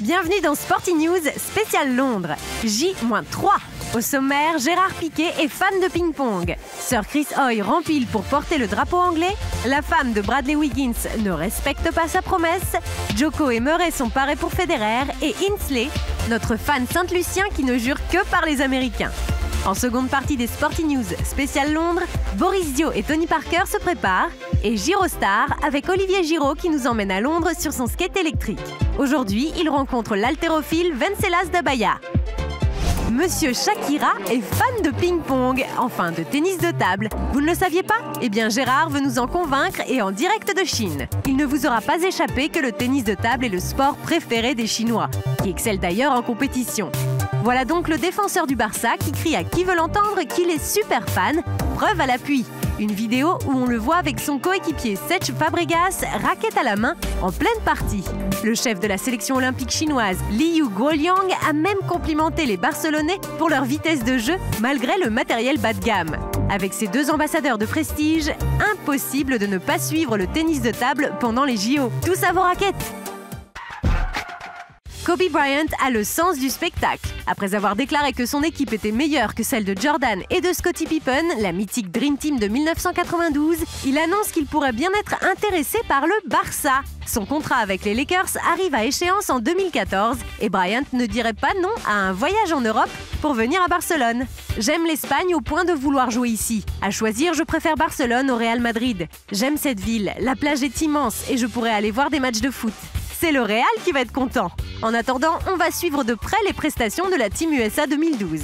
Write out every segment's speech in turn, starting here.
Bienvenue dans Sporty News spécial Londres, J-3. Au sommaire, Gérard Piqué est fan de ping-pong. Sir Chris Hoy rempile pour porter le drapeau anglais. La femme de Bradley Wiggins ne respecte pas sa promesse. Djoko et Murray sont parés pour Federer. Et Insley, notre fan Saint-Lucien qui ne jure que par les Américains. En seconde partie des Sporty News spécial Londres, Boris Dio et Tony Parker se préparent et Girostar avec Olivier Giraud qui nous emmène à Londres sur son skate électrique. Aujourd'hui, il rencontre l'haltérophile Vencelas Dabaya. Monsieur Shakira est fan de ping-pong, enfin de tennis de table. Vous ne le saviez pas? Eh bien Gérard veut nous en convaincre et en direct de Chine. Il ne vous aura pas échappé que le tennis de table est le sport préféré des Chinois, qui excellent d'ailleurs en compétition. Voilà donc le défenseur du Barça qui crie à qui veut l'entendre qu'il est super fan, preuve à l'appui. Une vidéo où on le voit avec son coéquipier Cesc Fabregas, raquette à la main, en pleine partie. Le chef de la sélection olympique chinoise, Liu Guoliang, a même complimenté les Barcelonais pour leur vitesse de jeu, malgré le matériel bas de gamme. Avec ces deux ambassadeurs de prestige, impossible de ne pas suivre le tennis de table pendant les JO. Tous à vos raquettes! Kobe Bryant a le sens du spectacle. Après avoir déclaré que son équipe était meilleure que celle de Jordan et de Scottie Pippen, la mythique Dream Team de 1992, il annonce qu'il pourrait bien être intéressé par le Barça. Son contrat avec les Lakers arrive à échéance en 2014 et Bryant ne dirait pas non à un voyage en Europe pour venir à Barcelone. J'aime l'Espagne au point de vouloir jouer ici. À choisir, je préfère Barcelone au Real Madrid. J'aime cette ville, la plage est immense et je pourrais aller voir des matchs de foot. C'est le Real qui va être content. En attendant, on va suivre de près les prestations de la Team USA 2012.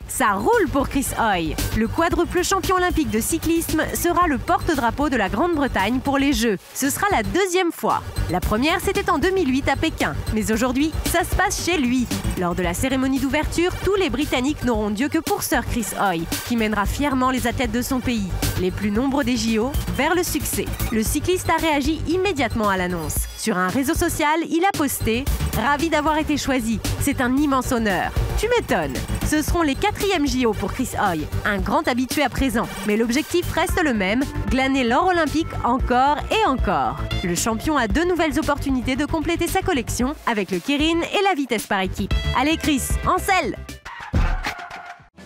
Ça roule pour Chris Hoy. Le quadruple champion olympique de cyclisme sera le porte-drapeau de la Grande-Bretagne pour les Jeux. Ce sera la deuxième fois. La première, c'était en 2008 à Pékin. Mais aujourd'hui, ça se passe chez lui. Lors de la cérémonie d'ouverture, tous les Britanniques n'auront Dieu que pour Sir Chris Hoy, qui mènera fièrement les athlètes de son pays, les plus nombreux des JO, vers le succès. Le cycliste a réagi immédiatement à l'annonce. Sur un réseau social, il a posté « Ravi d'avoir été choisi, c'est un immense honneur. Tu m'étonnes ». Ce seront les 4e JO pour Chris Hoy, un grand habitué à présent. Mais l'objectif reste le même, glaner l'or olympique encore et encore. Le champion a 2 nouvelles opportunités de compléter sa collection avec le Keirin et la vitesse par équipe. Allez Chris, en selle!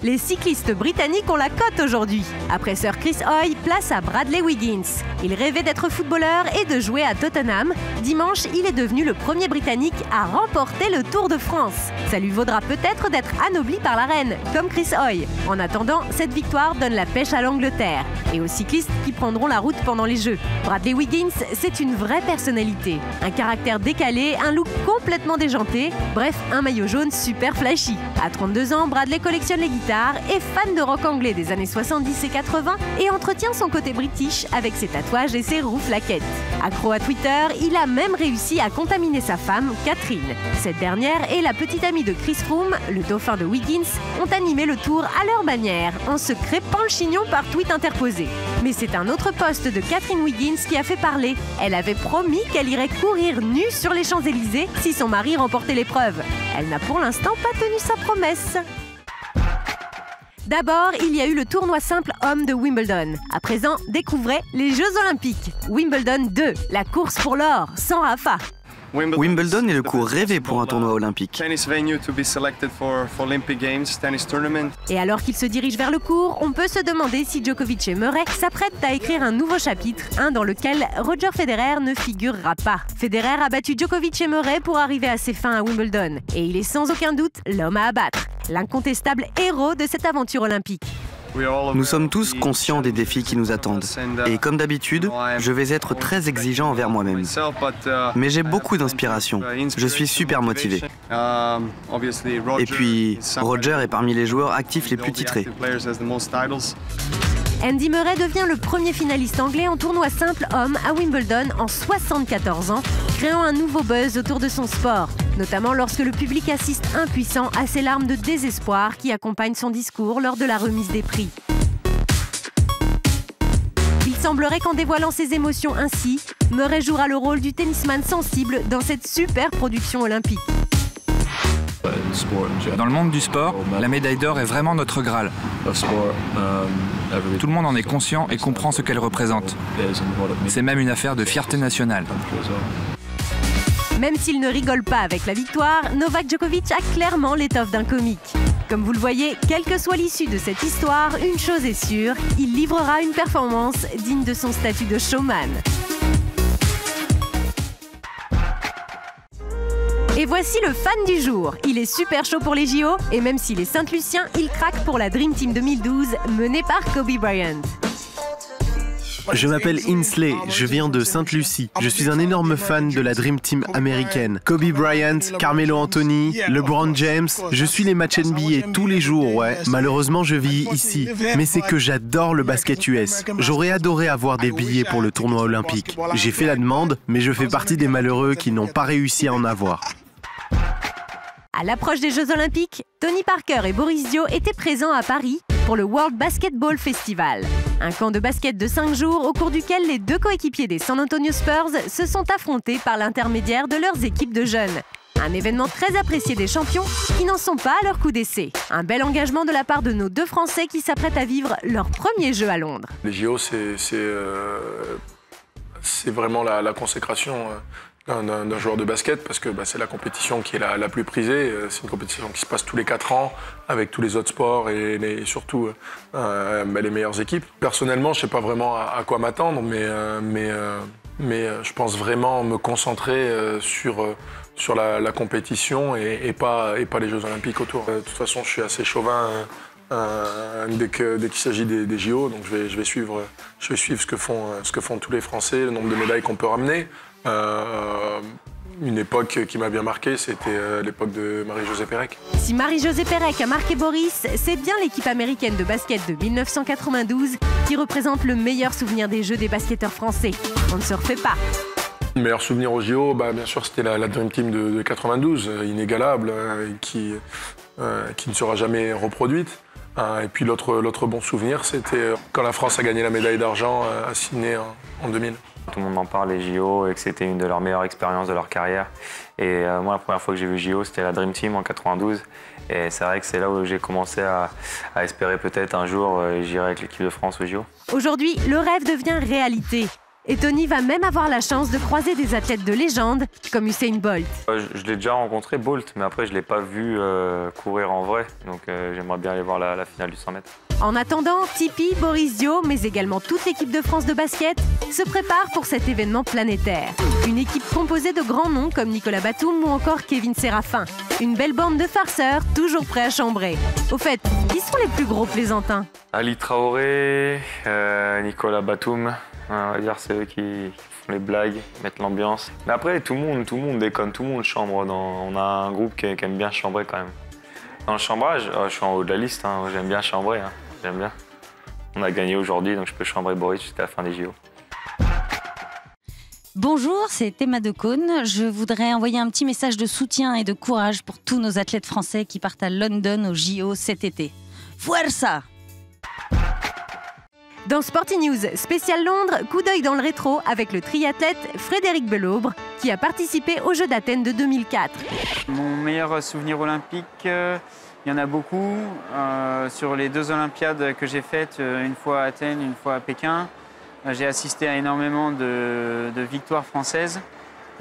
Les cyclistes britanniques ont la cote aujourd'hui. Après Sir Chris Hoy, place à Bradley Wiggins. Il rêvait d'être footballeur et de jouer à Tottenham. Dimanche, il est devenu le premier Britannique à remporter le Tour de France. Ça lui vaudra peut-être d'être anobli par la reine, comme Chris Hoy. En attendant, cette victoire donne la pêche à l'Angleterre et aux cyclistes qui prendront la route pendant les Jeux. Bradley Wiggins, c'est une vraie personnalité. Un caractère décalé, un look complètement déjanté, bref, un maillot jaune super flashy. À 32 ans, Bradley collectionne les guitares, est fan de rock anglais des années 70 et 80 et entretient son côté british avec ses tatouages et ses rouflaquettes. Accro à Twitter, il a même réussi à contaminer sa femme, Catherine. Cette dernière et la petite amie de Chris Froome, le dauphin de Wiggins, ont animé le tour à leur manière, en se crêpant le chignon par tweet interposé. Mais c'est un autre post de Catherine Wiggins qui a fait parler. Elle avait promis qu'elle irait courir nue sur les Champs-Élysées si son mari remportait l'épreuve. Elle n'a pour l'instant pas tenu sa promesse. D'abord, il y a eu le tournoi simple homme de Wimbledon. À présent, découvrez les Jeux Olympiques. Wimbledon 2, la course pour l'or, sans Rafa. Wimbledon est le cours rêvé pour un tournoi olympique. Et alors qu'il se dirige vers le cours, on peut se demander si Djokovic et Murray s'apprêtent à écrire un nouveau chapitre, un dans lequel Roger Federer ne figurera pas. Federer a battu Djokovic et Murray pour arriver à ses fins à Wimbledon. Et il est sans aucun doute l'homme à abattre, l'incontestable héros de cette aventure olympique. Nous sommes tous conscients des défis qui nous attendent. Et comme d'habitude, je vais être très exigeant envers moi-même. Mais j'ai beaucoup d'inspiration. Je suis super motivé. Et puis, Roger est parmi les joueurs actifs les plus titrés. Andy Murray devient le premier finaliste anglais en tournoi simple homme à Wimbledon en 74 ans, créant un nouveau buzz autour de son sport, notamment lorsque le public assiste impuissant à ces larmes de désespoir qui accompagnent son discours lors de la remise des prix. Il semblerait qu'en dévoilant ses émotions ainsi, Murray jouera le rôle du tennisman sensible dans cette super production olympique. Dans le monde du sport, la médaille d'or est vraiment notre Graal. Tout le monde en est conscient et comprend ce qu'elle représente. C'est même une affaire de fierté nationale. Même s'il ne rigole pas avec la victoire, Novak Djokovic a clairement l'étoffe d'un comique. Comme vous le voyez, quelle que soit l'issue de cette histoire, une chose est sûre, il livrera une performance digne de son statut de showman. Et voici le fan du jour. Il est super chaud pour les JO et même s'il est Saint-Lucien, il craque pour la Dream Team 2012 menée par Kobe Bryant. Je m'appelle Insley, je viens de Sainte-Lucie. Je suis un énorme fan de la Dream Team américaine. Kobe Bryant, Carmelo Anthony, LeBron James. Je suis les matchs NBA tous les jours, ouais. Malheureusement, je vis ici. Mais c'est que j'adore le basket US. J'aurais adoré avoir des billets pour le tournoi olympique. J'ai fait la demande, mais je fais partie des malheureux qui n'ont pas réussi à en avoir. À l'approche des Jeux Olympiques, Tony Parker et Boris Dio étaient présents à Paris pour le World Basketball Festival. Un camp de basket de 5 jours au cours duquel les deux coéquipiers des San Antonio Spurs se sont affrontés par l'intermédiaire de leurs équipes de jeunes. Un événement très apprécié des champions qui n'en sont pas à leur coup d'essai. Un bel engagement de la part de nos deux Français qui s'apprêtent à vivre leur premier jeu à Londres. Les JO, c'est vraiment la consécration d'un joueur de basket parce que c'est la compétition qui est la plus prisée. C'est une compétition qui se passe tous les 4 ans avec tous les autres sports et surtout les meilleures équipes. Personnellement, je ne sais pas vraiment à quoi m'attendre, mais je pense vraiment me concentrer sur la compétition et pas les Jeux Olympiques autour. De toute façon, je suis assez chauvin dès qu'il s'agit des JO, donc je vais suivre ce que font tous les Français, le nombre de médailles qu'on peut ramener. Une époque qui m'a bien marqué, c'était l'époque de Marie-Josée Pérec. Si Marie-Josée Pérec a marqué Boris, c'est bien l'équipe américaine de basket de 1992 qui représente le meilleur souvenir des Jeux des basketteurs français. On ne se refait pas. Le meilleur souvenir aux JO, bien sûr, c'était la Dream Team de 92, inégalable, qui ne sera jamais reproduite. Et puis l'autre bon souvenir, c'était quand la France a gagné la médaille d'argent à Sydney en 2000. Tout le monde en parle, les JO, et que c'était une de leurs meilleures expériences de leur carrière. Et moi, la première fois que j'ai vu JO, c'était la Dream Team en 92. Et c'est vrai que c'est là où j'ai commencé à espérer peut-être un jour j'irai avec l'équipe de France aux JO. Aujourd'hui, le rêve devient réalité. Et Tony va même avoir la chance de croiser des athlètes de légende comme Usain Bolt. Je l'ai déjà rencontré, Bolt, mais après je ne l'ai pas vu courir en vrai. Donc j'aimerais bien aller voir la finale du 100 mètres. En attendant, Tipeee, Boris Dio, mais également toute l'équipe de France de basket se prépare pour cet événement planétaire. Une équipe composée de grands noms comme Nicolas Batum ou encore Kevin Séraphin. Une belle bande de farceurs toujours prêts à chambrer. Au fait, qui sont les plus gros plaisantins? Ali Traoré, Nicolas Batum. On va dire c'est eux qui font les blagues, mettent l'ambiance. Mais après, tout le monde déconne, tout le monde chambre. On a un groupe qui aime bien chambrer quand même. Dans le chambrage, je suis en haut de la liste, j'aime bien chambrer, j'aime bien. On a gagné aujourd'hui, donc je peux chambrer Boris jusqu'à la fin des JO. Bonjour, c'est Emma Decaune. Je voudrais envoyer un petit message de soutien et de courage pour tous nos athlètes français qui partent à London aux JO cet été. Fuerza! Dans Sporty News spécial Londres, coup d'œil dans le rétro avec le triathlète Frédéric Belaubre qui a participé aux Jeux d'Athènes de 2004. Mon meilleur souvenir olympique, il y en a beaucoup. Sur les 2 Olympiades que j'ai faites, une fois à Athènes, une fois à Pékin, j'ai assisté à énormément de victoires françaises.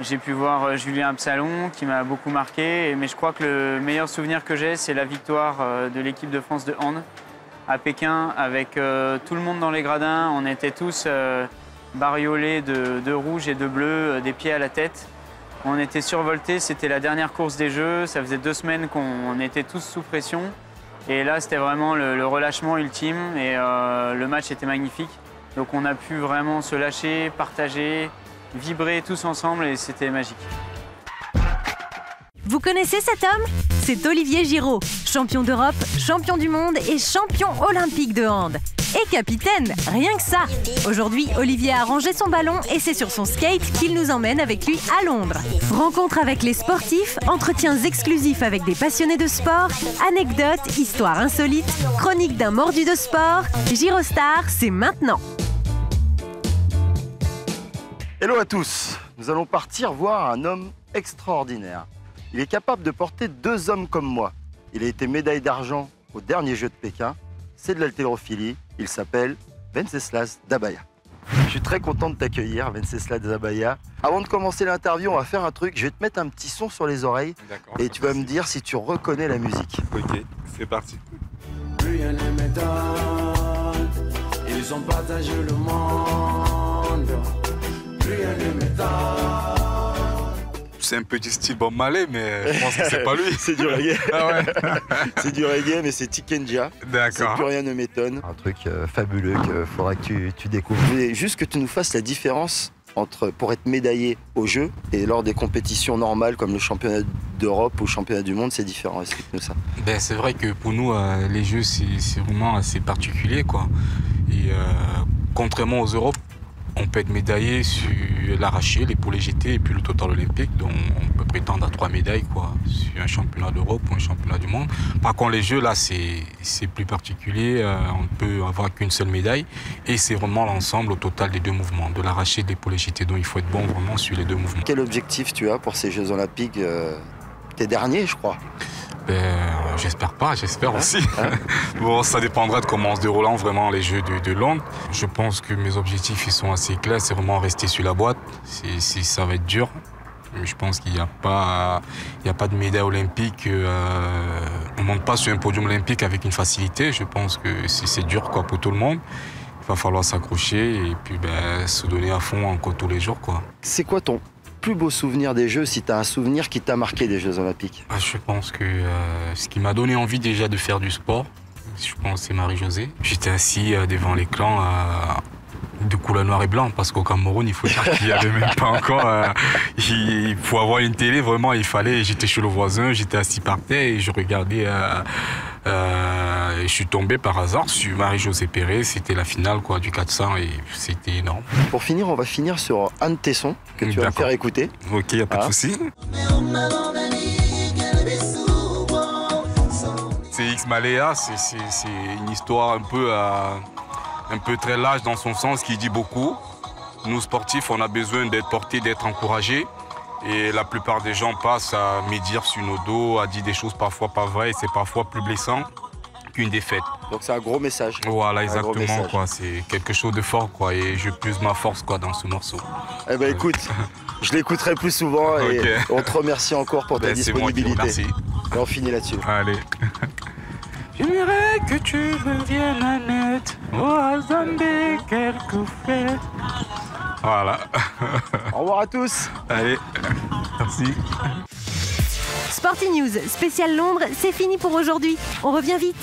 J'ai pu voir Julien Absalon qui m'a beaucoup marqué, mais je crois que le meilleur souvenir que j'ai, c'est la victoire de l'équipe de France de hand à Pékin avec tout le monde dans les gradins. On était tous bariolés de rouge et de bleu, des pieds à la tête. On était survoltés, c'était la dernière course des Jeux. Ça faisait 2 semaines qu'on était tous sous pression. Et là, c'était vraiment le relâchement ultime et le match était magnifique. Donc on a pu vraiment se lâcher, partager, vibrer tous ensemble et c'était magique. Vous connaissez cet homme? C'est Olivier Giraud, champion d'Europe, champion du monde et champion olympique de hand. Et capitaine, rien que ça. Aujourd'hui, Olivier a rangé son ballon et c'est sur son skate qu'il nous emmène avec lui à Londres. Rencontre avec les sportifs, entretiens exclusifs avec des passionnés de sport, anecdotes, histoires insolites, chroniques d'un mordu de sport. Girostar, c'est maintenant. Hello à tous, nous allons partir voir un homme extraordinaire. Il est capable de porter 2 hommes comme moi. Il a été médaille d'argent au dernier jeu de Pékin. C'est de l'haltérophilie. Il s'appelle Venceslas Dabaya. Je suis très content de t'accueillir, Venceslas Zabaya. Avant de commencer l'interview, on va faire un truc. Je vais te mettre un petit son sur les oreilles et tu vas me dire si tu reconnais la musique. Ok, c'est parti. Plus rien ne m'étonne, ils ont partagé le monde. Plus rien ne m'étonne. C'est un petit style Bob Marley, mais je pense que c'est pas lui. C'est du reggae. Ah ouais. C'est du reggae, mais c'est Tikenja. D'accord. Plus rien ne m'étonne. Un truc fabuleux qu'il faudra que tu découvres. Je voulais juste que tu nous fasses la différence entre pour être médaillé aux Jeux et lors des compétitions normales comme le championnat d'Europe ou le championnat du monde, c'est différent. Explique-nous ça. Ben, c'est vrai que pour nous, les Jeux, c'est vraiment assez particulier, quoi. Et contrairement aux Europes, on peut être médaillé sur l'arraché, l'épaulé jeté et puis le total olympique. Donc on peut prétendre à 3 médailles, quoi, sur un championnat d'Europe ou un championnat du monde. Par contre, les Jeux, là, c'est plus particulier. On ne peut avoir qu'une seule médaille. Et c'est vraiment l'ensemble au total des 2 mouvements, de l'arraché et de l'épaulé jeté. Donc il faut être bon vraiment sur les 2 mouvements. Quel objectif tu as pour ces Jeux olympiques tes derniers, je crois? J'espère pas, j'espère aussi. Bon, ça dépendra de comment se dérouleront vraiment les Jeux de Londres. Je pense que mes objectifs ils sont assez clairs, c'est vraiment rester sur la boîte. Ça va être dur. Je pense qu'il n'y a pas de médaille olympique. On ne monte pas sur un podium olympique avec une facilité. Je pense que c'est dur, quoi, pour tout le monde. Il va falloir s'accrocher et puis se donner à fond encore tous les jours, quoi. C'est quoi ton plus beau souvenir des Jeux, si tu as un souvenir qui t'a marqué des Jeux olympiques? Je pense que ce qui m'a donné envie déjà de faire du sport, je pense c'est Marie-Josée. J'étais assis devant l'écran de couleur noir et blanc parce qu'au Cameroun, il faut dire qu'il n'y avait même pas encore. Pour avoir une télé, vraiment, il fallait. J'étais chez le voisin, j'étais assis par terre et je regardais. Je suis tombé par hasard sur Marie-Josée Perret. C'était la finale, quoi, du 400 et c'était énorme. Pour finir, on va finir sur un de tes sons que tu vas me faire écouter. Ok, y a pas de souci. C'est X Malea, c'est une histoire un peu très large dans son sens qui dit beaucoup. Nous sportifs, on a besoin d'être portés, d'être encouragés. Et la plupart des gens passent à médire sur nos dos, à dire des choses parfois pas vraies et c'est parfois plus blessant qu'une défaite. Donc c'est un gros message. Voilà, exactement, quoi. C'est quelque chose de fort, quoi. Et je puise ma force, quoi, dans ce morceau. Eh ben écoute, je l'écouterai plus souvent et on te remercie encore pour ta disponibilité. Merci. Et on finit là-dessus. Allez. J'aimerais que tu me viennes à net, au Zambé, quelques fêtes. Voilà. Au revoir à tous. Allez, merci. Sporty News spécial Londres, c'est fini pour aujourd'hui. On revient vite.